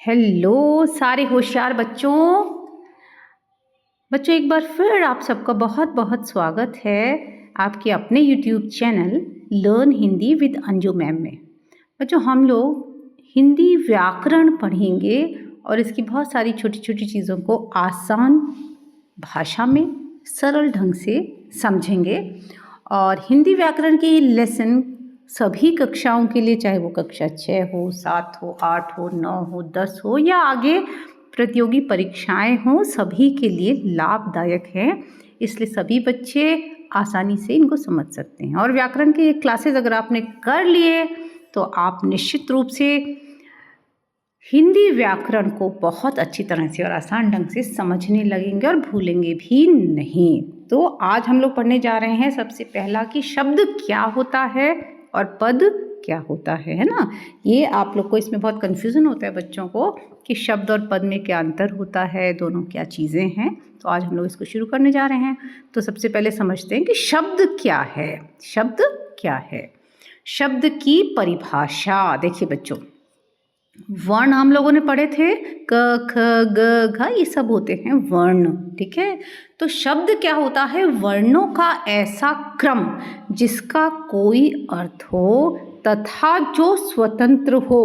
Hello सारे होशियार बच्चों। एक बार फिर आप सबका बहुत बहुत स्वागत है आपके अपने YouTube channel learn Hindi with Anju ma'am में। बच्चों, हम लोग हिंदी व्याकरण पढ़ेंगे और इसकी बहुत सारी छोटी छोटी चीज़ों को आसान भाषा में सरल ढंग से समझेंगे। और हिंदी व्याकरण के लेसन सभी कक्षाओं के लिए, चाहे वो कक्षा 6 हो, 7 हो, 8 हो, 9 हो, 10 हो या आगे प्रतियोगी परीक्षाएं हों, सभी के लिए लाभदायक है। इसलिए सभी बच्चे आसानी से इनको समझ सकते हैं। और व्याकरण के ये क्लासेस अगर आपने कर लिए तो आप निश्चित रूप से हिंदी व्याकरण को बहुत अच्छी तरह से और आसान ढंग से समझने लगेंगे और भूलेंगे भी नहीं। तो आज हम लोग पढ़ने जा रहे हैं सबसे पहला कि शब्द क्या होता है और पद क्या होता है ना। ये आप लोग को इसमें बहुत कन्फ्यूज़न होता है बच्चों को कि शब्द और पद में क्या अंतर होता है, दोनों क्या चीज़ें हैं। तो आज हम लोग इसको शुरू करने जा रहे हैं। तो सबसे पहले समझते हैं कि शब्द क्या है। शब्द क्या है? शब्द की परिभाषा देखिए बच्चों, वर्ण हम लोगों ने पढ़े थे, क ख ग घ, ये सब होते हैं वर्ण, ठीक है। तो शब्द क्या होता है? वर्णों का ऐसा क्रम जिसका कोई अर्थ हो तथा जो स्वतंत्र हो,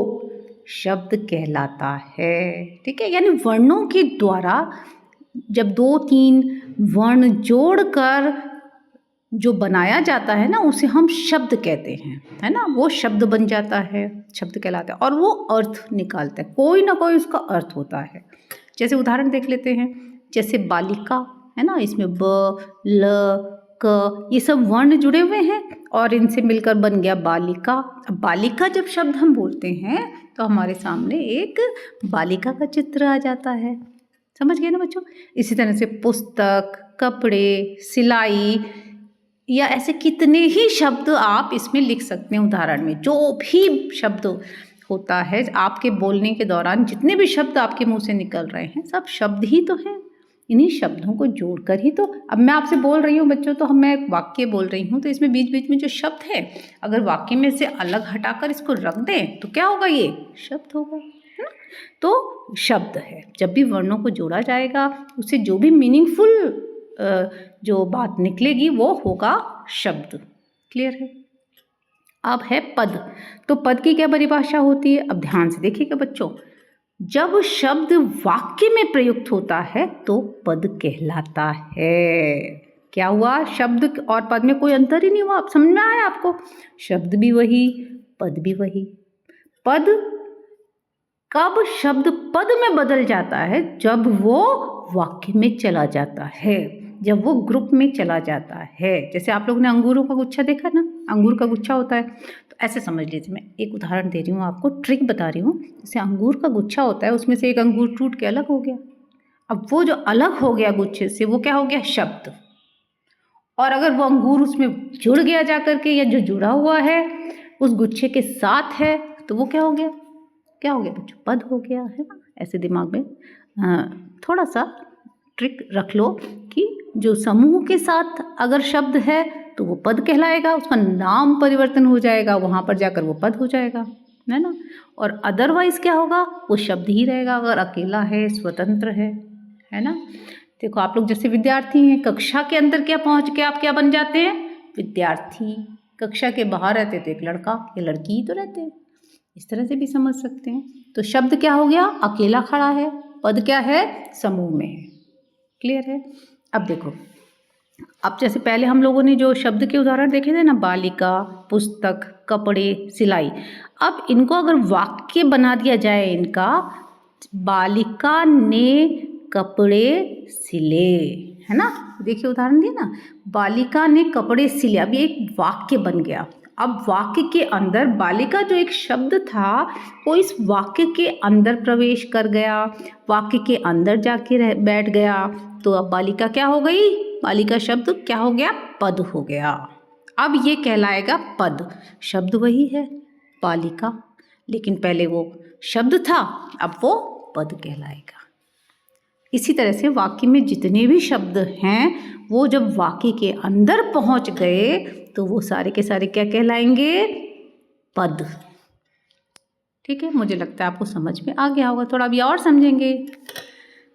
शब्द कहलाता है, ठीक है। यानी वर्णों के द्वारा जब 2-3 वर्ण जोड़कर जो बनाया जाता है ना, उसे हम शब्द कहते हैं, है ना। वो शब्द बन जाता है, शब्द कहलाता है और वो अर्थ निकालता है, कोई ना कोई उसका अर्थ होता है। जैसे उदाहरण देख लेते हैं, जैसे बालिका है ना, इसमें ब, ल, क, ये सब वर्ण जुड़े हुए हैं और इनसे मिलकर बन गया बालिका। अब बालिका जब शब्द हम बोलते हैं तो हमारे सामने एक बालिका का चित्र आ जाता है, समझ गए ना बच्चों। इसी तरह से पुस्तक, कपड़े, सिलाई या ऐसे कितने ही शब्द आप इसमें लिख सकते हैं। उदाहरण में जो भी शब्द होता है आपके बोलने के दौरान, जितने भी शब्द आपके मुंह से निकल रहे हैं, सब शब्द ही तो हैं। इन्हीं शब्दों को जोड़कर ही तो अब मैं आपसे बोल रही हूँ बच्चों, तो मैं एक वाक्य बोल रही हूँ, तो इसमें बीच बीच में जो शब्द है, अगर वाक्य में से अलग हटाकर इसको रख दें तो क्या होगा? ये शब्द होगा, है ना। तो शब्द है, जब भी वर्णों को जोड़ा जाएगा उससे जो भी मीनिंगफुल जो बात निकलेगी वो होगा शब्द। क्लियर है? अब है पद। तो पद की क्या परिभाषा होती है? अब ध्यान से देखिएगा बच्चों, जब शब्द वाक्य में प्रयुक्त होता है तो पद कहलाता है। क्या हुआ? शब्द और पद में कोई अंतर ही नहीं हुआ। आप समझ में आया आपको? शब्द भी वही, पद भी वही। पद कब शब्द पद में बदल जाता है? जब वो वाक्य में चला जाता है, जब वो ग्रुप में चला जाता है। जैसे आप लोगों ने अंगूरों का गुच्छा देखा ना, अंगूर का गुच्छा होता है, तो ऐसे समझ लीजिए, मैं एक उदाहरण दे रही हूँ आपको, ट्रिक बता रही हूँ। जैसे अंगूर का गुच्छा होता है, उसमें से एक अंगूर टूट के अलग हो गया। अब वो जो अलग हो गया गुच्छे से, वो क्या हो गया? शब्द। और अगर वो अंगूर उसमें जुड़ गया जाकर के, या जो जुड़ा हुआ है उस गुच्छे के साथ है, तो वो क्या हो गया? क्या हो गया बच्चों? पद हो गया, है ना। ऐसे दिमाग में थोड़ा सा ट्रिक रख लो कि जो समूह के साथ अगर शब्द है तो वो पद कहलाएगा, उसका नाम परिवर्तन हो जाएगा, वहाँ पर जाकर वो पद हो जाएगा, है ना। और अदरवाइज क्या होगा? वो शब्द ही रहेगा अगर अकेला है, स्वतंत्र है ना। देखो आप लोग जैसे विद्यार्थी हैं, कक्षा के अंदर क्या पहुँच के आप क्या बन जाते हैं? विद्यार्थी। कक्षा के बाहर रहते तो एक लड़का या लड़की ही तो रहते हैं। इस तरह से भी समझ सकते हैं। तो शब्द क्या हो गया? अकेला खड़ा है। पद क्या है? समूह में है। क्लियर है? अब देखो, अब जैसे पहले हम लोगों ने जो शब्द के उदाहरण देखे थे ना, बालिका, पुस्तक, कपड़े, सिलाई, अब इनको अगर वाक्य बना दिया जाए इनका, बालिका ने कपड़े सिले, है ना। देखिए उदाहरण दिया ना, बालिका ने कपड़े सिले, अब ये एक वाक्य बन गया। अब वाक्य के अंदर बालिका जो एक शब्द था वो इस वाक्य के अंदर प्रवेश कर गया, वाक्य के अंदर जाके बैठ गया, तो अब बालिका क्या हो गई? बालिका शब्द क्या हो गया? पद हो गया। अब ये कहलाएगा पद। शब्द वही है बालिका, लेकिन पहले वो शब्द था, अब वो पद कहलाएगा। इसी तरह से वाक्य में जितने भी शब्द हैं वो जब वाक्य के अंदर पहुंच गए तो वो सारे के सारे क्या कहलाएंगे? पद। ठीक है, मुझे लगता है आपको समझ में आ गया होगा। थोड़ा अभी और समझेंगे।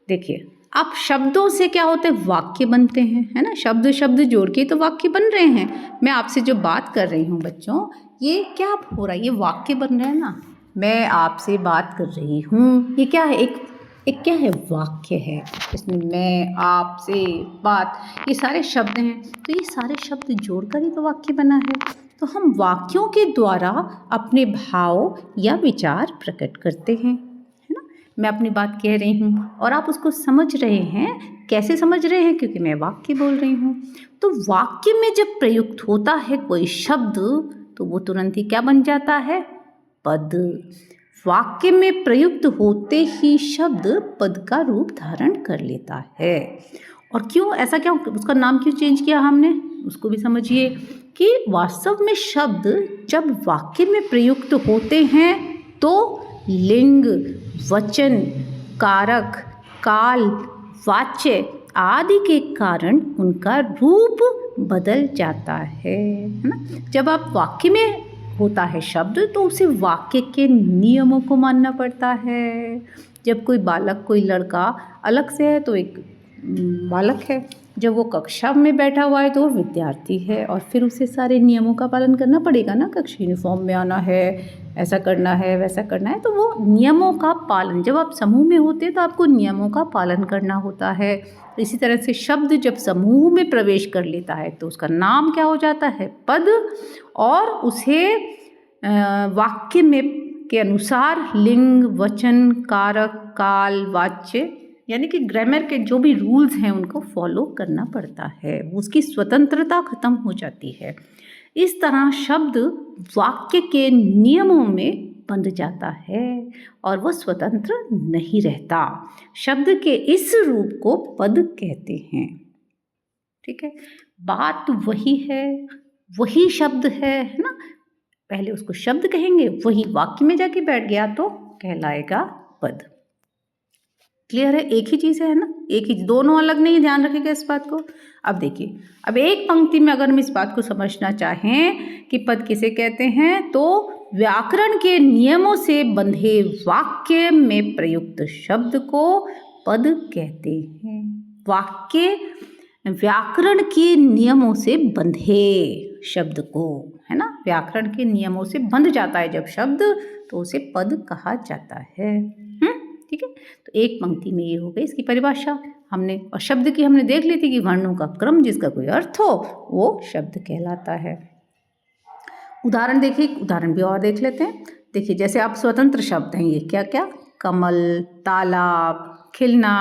देखिए, अब शब्दों से क्या होते हैं, वाक्य बनते हैं, है ना। शब्द शब्द जोड़ के तो वाक्य बन रहे हैं। मैं आपसे जो बात कर रही हूँ बच्चों, ये क्या हो रहा है, ये वाक्य बन रहे हैं ना। मैं आपसे बात कर रही हूँ, ये क्या है, एक क्या है, वाक्य है। इसमें मैं, आपसे, बात, ये सारे शब्द हैं। तो ये सारे शब्द जोड़कर ही तो वाक्य बना है। तो हम वाक्यों के द्वारा अपने भाव या विचार प्रकट करते हैं, है ना। मैं अपनी बात कह रही हूँ और आप उसको समझ रहे हैं। कैसे समझ रहे हैं, क्योंकि मैं वाक्य बोल रही हूँ। तो वाक्य में जब प्रयुक्त होता है कोई शब्द, तो वो तुरंत ही क्या बन जाता है, पद। वाक्य में प्रयुक्त होते ही शब्द पद का रूप धारण कर लेता है। और क्यों ऐसा, क्या उसका नाम क्यों चेंज किया हमने, उसको भी समझिए कि वास्तव में शब्द जब वाक्य में प्रयुक्त होते हैं तो लिंग, वचन, कारक, काल, वाच्य आदि के कारण उनका रूप बदल जाता है ना। जब आप वाक्य में होता है शब्द, तो उसे वाक्य के नियमों को मानना पड़ता है। जब कोई बालक, कोई लड़का अलग से है तो एक बालक है, जब वो कक्षा में बैठा हुआ है तो वो विद्यार्थी है, और फिर उसे सारे नियमों का पालन करना पड़ेगा ना। कक्षा यूनिफॉर्म में आना है, ऐसा करना है, वैसा करना है, तो वो नियमों का पालन, जब आप समूह में होते हैं तो आपको नियमों का पालन करना होता है। इसी तरह से शब्द जब समूह में प्रवेश कर लेता है तो उसका नाम क्या हो जाता है, पद। और उसे वाक्य में के अनुसार लिंग, वचन, कारक, काल, वाच्य, यानी कि ग्रामर के जो भी रूल्स हैं उनको फॉलो करना पड़ता है। उसकी स्वतंत्रता खत्म हो जाती है। इस तरह शब्द वाक्य के नियमों में बंध जाता है और वह स्वतंत्र नहीं रहता। शब्द के इस रूप को पद कहते हैं। ठीक है, बात वही है, वही शब्द है ना। पहले उसको शब्द कहेंगे, वही वाक्य में जाके बैठ गया तो कहलाएगा पद। क्लियर है, एक ही चीज़ है ना, एक ही, दोनों अलग नहीं, ध्यान रखिएगा इस बात को। अब देखिए, अब एक पंक्ति में अगर हम इस बात को समझना चाहें कि पद किसे कहते हैं, तो व्याकरण के नियमों से बंधे वाक्य में प्रयुक्त शब्द को पद कहते हैं। वाक्य व्याकरण के नियमों से बंधे शब्द को, है ना, व्याकरण के नियमों से बंध जाता है जब शब्द, तो उसे पद कहा जाता है। ठीक है, तो एक पंक्ति में ये हो गई इसकी परिभाषा हमने। और शब्द की हमने देख ली थी कि वर्णों का क्रम जिसका कोई अर्थ हो वो शब्द कहलाता है। उदाहरण देखिए, उदाहरण भी और देख लेते हैं। देखिए, जैसे आप स्वतंत्र शब्द हैं, ये क्या क्या, कमल, तालाब, खिलना,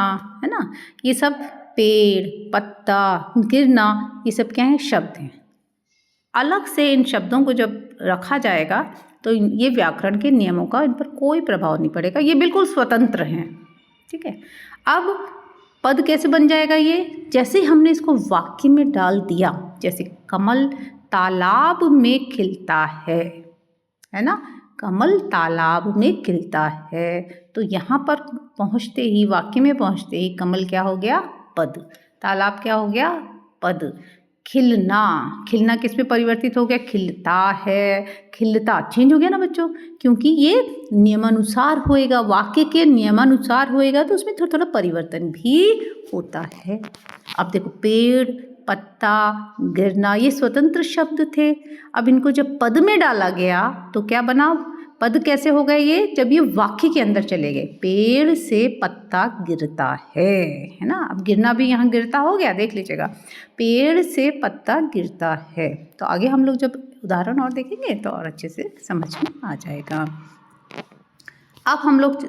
है ना, ये सब, पेड़, पत्ता, गिरना, ये सब क्या हैं, शब्द हैं। अलग से इन शब्दों को जब रखा जाएगा तो ये व्याकरण के नियमों का इन पर कोई प्रभाव नहीं पड़ेगा, ये बिल्कुल स्वतंत्र हैं। ठीक है, अब पद कैसे बन जाएगा ये, जैसे हमने इसको वाक्य में डाल दिया, जैसे कमल तालाब में खिलता है ना, कमल तालाब में खिलता है, तो यहाँ पर पहुँचते ही, वाक्य में पहुँचते ही कमल क्या हो गया, पद। तालाब क्या हो गया, पद। खिलना, खिलना किस में परिवर्तित हो गया, खिलता है, खिलता चेंज हो गया ना बच्चों, क्योंकि ये नियमानुसार होएगा, वाक्य के नियमानुसार होएगा, तो उसमें थोड़ा थोड़ा परिवर्तन भी होता है। अब देखो, पेड़, पत्ता, गिरना, ये स्वतंत्र शब्द थे। अब इनको जब पद में डाला गया तो क्या बना, पद कैसे हो गए ये, जब ये वाक्य के अंदर चले गए। पेड़ से पत्ता गिरता है ना। अब गिरना भी यहाँ गिरता हो गया, देख लीजिएगा, पेड़ से पत्ता गिरता है। तो आगे हम लोग जब उदाहरण और देखेंगे तो और अच्छे से समझ में आ जाएगा। अब हम लोग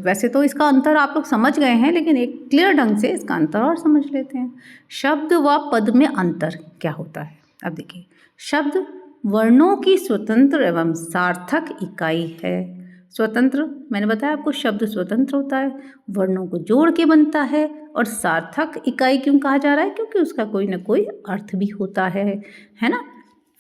वैसे तो इसका अंतर आप लोग समझ गए हैं, लेकिन एक क्लियर ढंग से इसका अंतर और समझ लेते हैं। शब्द व पद में अंतर क्या होता है। अब देखिए, शब्द वर्णों की स्वतंत्र एवं सार्थक इकाई है। स्वतंत्र, मैंने बताया आपको, शब्द स्वतंत्र होता है, वर्णों को जोड़ के बनता है, और सार्थक इकाई क्यों कहा जा रहा है, क्योंकि उसका कोई ना कोई अर्थ भी होता है ना।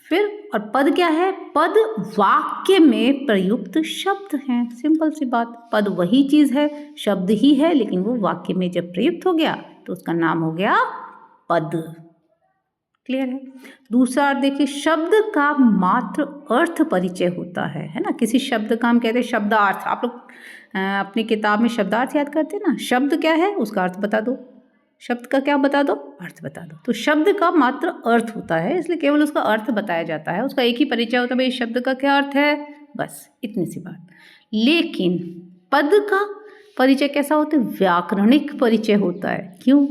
फिर, और पद क्या है, पद वाक्य में प्रयुक्त शब्द हैं। सिंपल सी बात, पद वही चीज़ है, शब्द ही है, लेकिन वो वाक्य में जब प्रयुक्त हो गया तो उसका नाम हो गया पद। क्लियर है। दूसरा अर्थ देखिए, शब्द का मात्र अर्थ परिचय होता है ना। किसी शब्द का हम कहते हैं शब्दार्थ। आप लोग अपनी किताब में शब्दार्थ याद करते हैं ना। शब्द क्या है उसका अर्थ बता दो, शब्द का क्या बता दो, अर्थ बता दो। तो शब्द का मात्र अर्थ होता है, इसलिए केवल उसका अर्थ बताया जाता है, उसका एक ही परिचय होता है, भाई इस शब्द का क्या अर्थ है, बस इतनी सी बात। लेकिन पद का परिचय कैसा होता है, व्याकरणिक परिचय होता है। क्यों?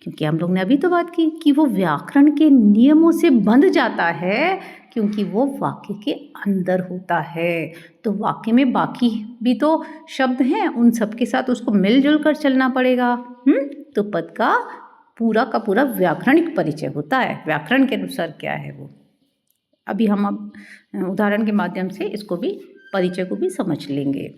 क्योंकि हम लोग ने अभी तो बात की कि वो व्याकरण के नियमों से बंध जाता है, क्योंकि वो वाक्य के अंदर होता है। तो वाक्य में बाकी भी तो शब्द हैं, उन सब के साथ उसको मिलजुल कर चलना पड़ेगा। तो पद का पूरा व्याकरणिक परिचय होता है, व्याकरण के अनुसार क्या है वो। अभी हम अब उदाहरण के माध्यम से इसको भी, परिचय को भी समझ लेंगे।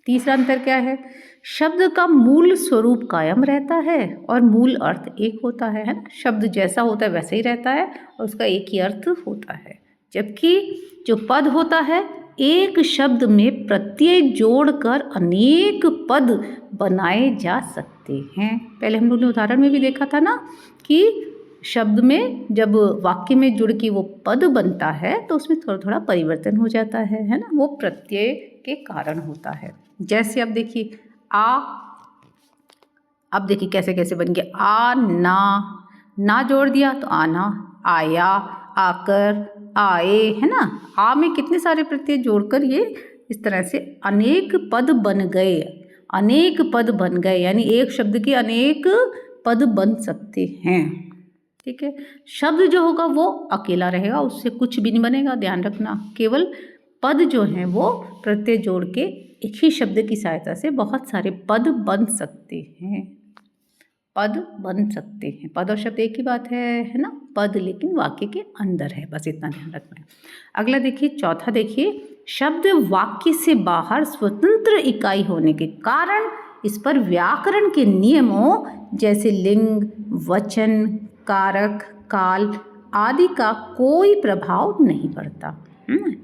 तीसरा अंतर क्या है, शब्द का मूल स्वरूप कायम रहता है और मूल अर्थ एक होता है ना। शब्द जैसा होता है वैसे ही रहता है और उसका एक ही अर्थ होता है। जबकि जो पद होता है, एक शब्द में प्रत्यय जोड़कर अनेक पद बनाए जा सकते हैं। पहले हम लोग ने उदाहरण में भी देखा था ना कि शब्द में जब वाक्य में जुड़ के वो पद बनता है तो उसमें थोड़ा थोड़ा परिवर्तन हो जाता है ना। वो प्रत्यय के कारण होता है। जैसे अब देखिए अब देखिए कैसे कैसे बन गया, आ ना जोड़ दिया तो आना, आया, आकर, आए, है ना। आ में कितने सारे प्रत्यय जोड़कर ये इस तरह से अनेक पद बन गए, अनेक पद बन गए, यानी एक शब्द के अनेक पद बन सकते हैं। ठीक है। शब्द जो होगा वो अकेला रहेगा, उससे कुछ भी नहीं बनेगा, ध्यान रखना। केवल पद जो हैं वो प्रत्यय जोड़ के एक ही शब्द की सहायता से बहुत सारे पद बन सकते हैं, पद बन सकते हैं। पद और शब्द एक ही बात है ना। पद लेकिन वाक्य के अंदर है, बस इतना ध्यान रखना है। अगला देखिए, चौथा देखिए, शब्द वाक्य से बाहर स्वतंत्र इकाई होने के कारण इस पर व्याकरण के नियमों जैसे लिंग, वचन, कारक, काल आदि का कोई प्रभाव नहीं पड़ता।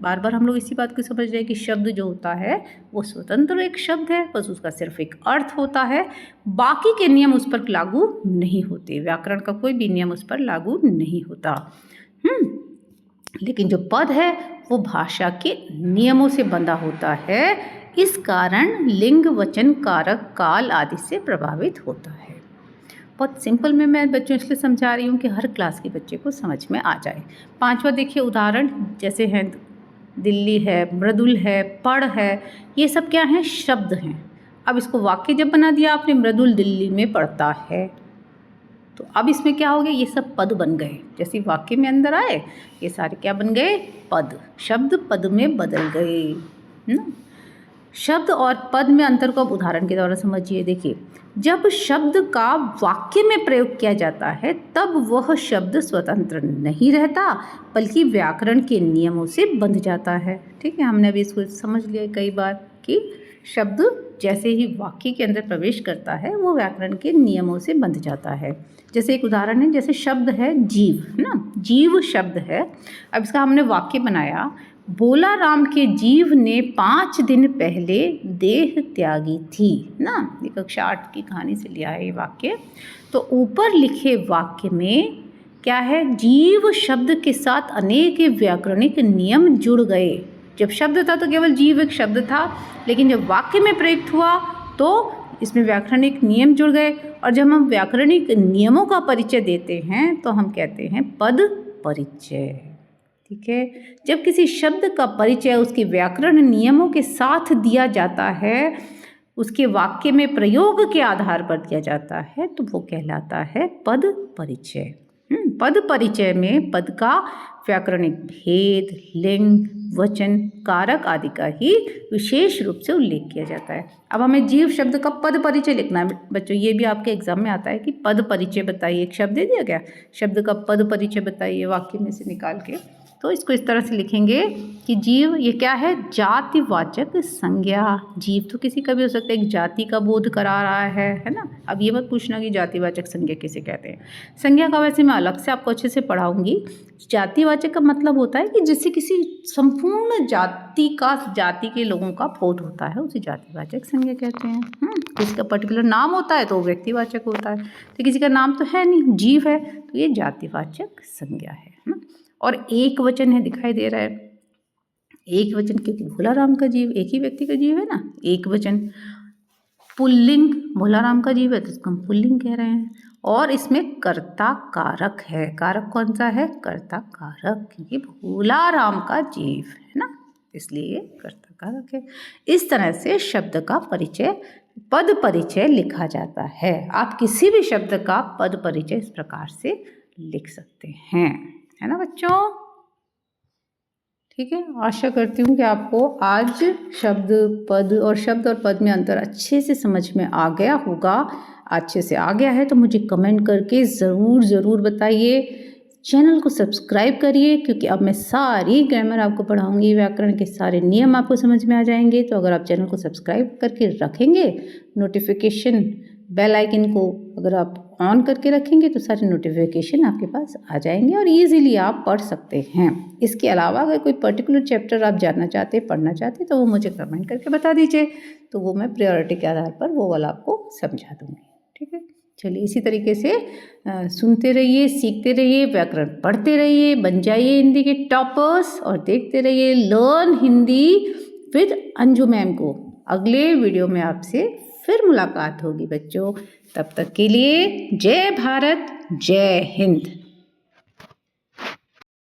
बार बार हम लोग इसी बात को समझ रहे हैं कि शब्द जो होता है वो स्वतंत्र एक शब्द है, बस उसका सिर्फ एक अर्थ होता है, बाकी के नियम उस पर लागू नहीं होते, व्याकरण का कोई भी नियम उस पर लागू नहीं होता। लेकिन जो पद है वो भाषा के नियमों से बंधा होता है, इस कारण लिंग, वचन, कारक, काल आदि से प्रभावित होता है। बहुत सिंपल में मैं बच्चों इसलिए समझा रही हूँ कि हर क्लास के बच्चे को समझ में आ जाए। पांचवा देखिए उदाहरण, जैसे हैं दिल्ली है, मृदुल है, पढ़ है, ये सब क्या हैं, शब्द हैं। अब इसको वाक्य जब बना दिया आपने, मृदुल दिल्ली में पढ़ता है, तो अब इसमें क्या हो गया, ये सब पद बन गए। जैसे वाक्य में अंदर आए ये सारे क्या बन गए, पद, शब्द पद में बदल गए ना। शब्द और पद में अंतर को अब उदाहरण के द्वारा समझिए। देखिए, जब शब्द का वाक्य में प्रयोग किया जाता है तब वह शब्द स्वतंत्र नहीं रहता, बल्कि व्याकरण के नियमों से बंध जाता है। ठीक है, हमने अभी इसको समझ लिया कई बार कि शब्द जैसे ही वाक्य के अंदर प्रवेश करता है वो व्याकरण के नियमों से बंध जाता है। जैसे एक उदाहरण है, जैसे शब्द है जीव, है ना, जीव शब्द है। अब इसका हमने वाक्य बनाया, बोला राम के जीव ने 5 दिन पहले देह त्यागी थी ना। ये कक्षा 8 की कहानी से लिया है ये वाक्य। तो ऊपर लिखे वाक्य में क्या है, जीव शब्द के साथ अनेक व्याकरणिक नियम जुड़ गए। जब शब्द था तो केवल जीव एक शब्द था, लेकिन जब वाक्य में प्रयुक्त हुआ तो इसमें व्याकरणिक नियम जुड़ गए। और जब हम व्याकरणिक नियमों का परिचय देते हैं तो हम कहते हैं पद परिचय। ठीक है, जब किसी शब्द का परिचय उसके व्याकरण नियमों के साथ दिया जाता है, उसके वाक्य में प्रयोग के आधार पर दिया जाता है, तो वो कहलाता है पद परिचय। पद परिचय में पद का व्याकरणिक भेद, लिंग, वचन, कारक आदि का ही विशेष रूप से उल्लेख किया जाता है। अब हमें जीव शब्द का पद परिचय लिखना है बच्चों, ये भी आपके एग्जाम में आता है कि पद परिचय बताइए, एक शब्द दे दिया गया, शब्द का पद परिचय बताइए वाक्य में से निकाल के। तो इसको इस तरह से लिखेंगे कि जीव ये क्या है, जातिवाचक संज्ञा। जीव तो किसी का भी हो सकता है, एक जाति का बोध करा रहा है ना। अब ये मत पूछना कि जातिवाचक संज्ञा किसे कहते हैं। संज्ञा का वैसे मैं अलग से आपको अच्छे से पढ़ाऊंगी। जातिवाचक का मतलब होता है कि जिससे किसी संपूर्ण जाति का, जाति के लोगों का बोध होता है, उसे जातिवाचक संज्ञा कहते हैं। किसी का पर्टिकुलर नाम होता है तो वो व्यक्तिवाचक होता है, तो किसी का नाम तो है नहीं, जीव है, तो ये जातिवाचक संज्ञा है ना। और एक वचन है, दिखाई दे रहा है एक वचन, क्योंकि भोलाराम का जीव एक ही व्यक्ति का जीव है ना, एक वचन। पुल्लिंग, भोलाराम का जीव है तो उसको हम पुल्लिंग कह रहे हैं। और इसमें कर्ता कारक है, कारक कौन सा है, कर्ता कारक, क्योंकि भोलाराम का जीव है ना, इसलिए ये कर्ता कारक है। इस तरह से शब्द का परिचय, पद परिचय लिखा जाता है। आप किसी भी शब्द का पद परिचय इस प्रकार से लिख सकते हैं, है ना बच्चों। ठीक है, आशा करती हूँ कि आपको आज शब्द और पद में अंतर अच्छे से समझ में आ गया होगा। अच्छे से आ गया है तो मुझे कमेंट करके ज़रूर बताइए। चैनल को सब्सक्राइब करिए, क्योंकि अब मैं सारी ग्रामर आपको पढ़ाऊंगी, व्याकरण के सारे नियम आपको समझ में आ जाएंगे। तो अगर आप चैनल को सब्सक्राइब करके रखेंगे, नोटिफिकेशन बेल आइकन को अगर आप ऑन करके रखेंगे तो सारे नोटिफिकेशन आपके पास आ जाएंगे और इजीली आप पढ़ सकते हैं। इसके अलावा अगर कोई पर्टिकुलर चैप्टर आप जानना चाहते, पढ़ना चाहते, तो वो मुझे कमेंट करके बता दीजिए, तो वो मैं प्रायोरिटी के आधार पर वो वाला आपको समझा दूँगी। ठीक है, चलिए इसी तरीके से सुनते रहिए, सीखते रहिए, व्याकरण पढ़ते रहिए, बन जाइए हिंदी के टॉपर्स, और देखते रहिए learn Hindi with Anju ma'am को। अगले वीडियो में आपसे फिर मुलाकात होगी बच्चों। तब तक के लिए जय भारत, जय हिंद।